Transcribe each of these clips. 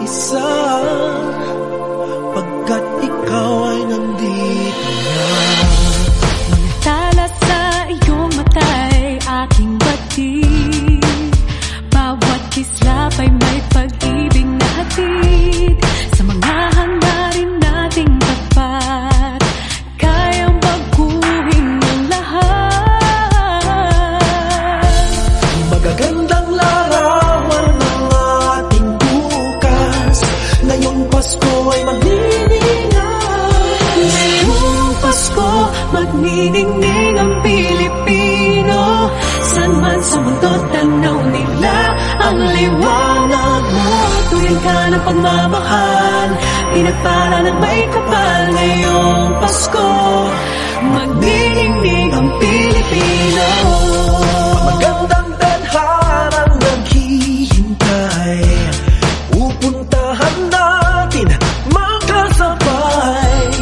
mag-iisa, pagkat ikaw ay nandito na. Tala sa iyong mata'y aking batid, bawat kislap ay may pag-ibig na hatid. Sa mga hangarin nating tapat, kayang baguhin ang lahat. Magagandang larawan ng ating bukas, ngayong Pasko ay magniningning. Ngayong Pasko, magniningning ang Pilipino. San man sa mundo, tanaw nila ang liwanag mo. Tuwing ka ng pagmamahal, pinagpala ng may kapal. Ngayong Pasko, magniningning ang Pilipino. Magandang tadharang naghihintay, pupuntahan natin magkasabay.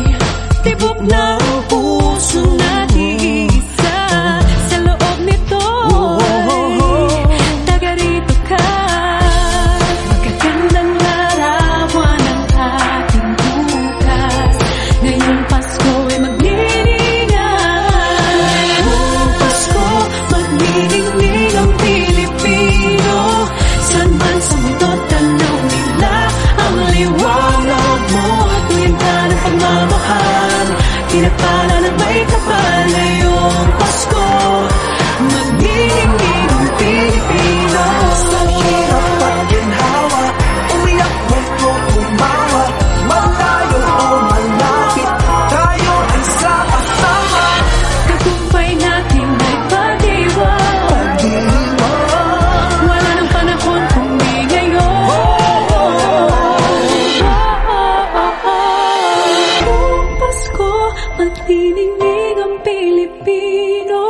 Tibok ng puso natin iisa, sa loob nito taga rito ka. Magagandang larawan ng ating bukas, ngayong Pasko ay magniningay. Ngayong Pasko, magniningning ang Pilipino. San man sa mundo, tanaw nila ang liwanag mo. Tuwing ka ng pagmamahal, pinagpala ng may kapal. Ngayong Pasko, magniningning ang Pilipino. Sa hirap at ginhawa, umiyak man o umawa, malayo o malapit, tayo ay sama-sama. Tagumpay natin ay pag-iwan, wala nang panahon kundi ngayon. Ngayong Pasko, magniningning ang Pilipino.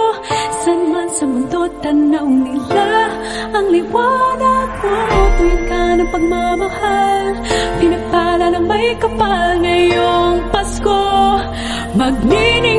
San man sa mundo, tanaw nila ang liwanag mo. Tuwing ka ng pagmamahal, pinagpala ng may kapal. Ngayong Pasko, magniningning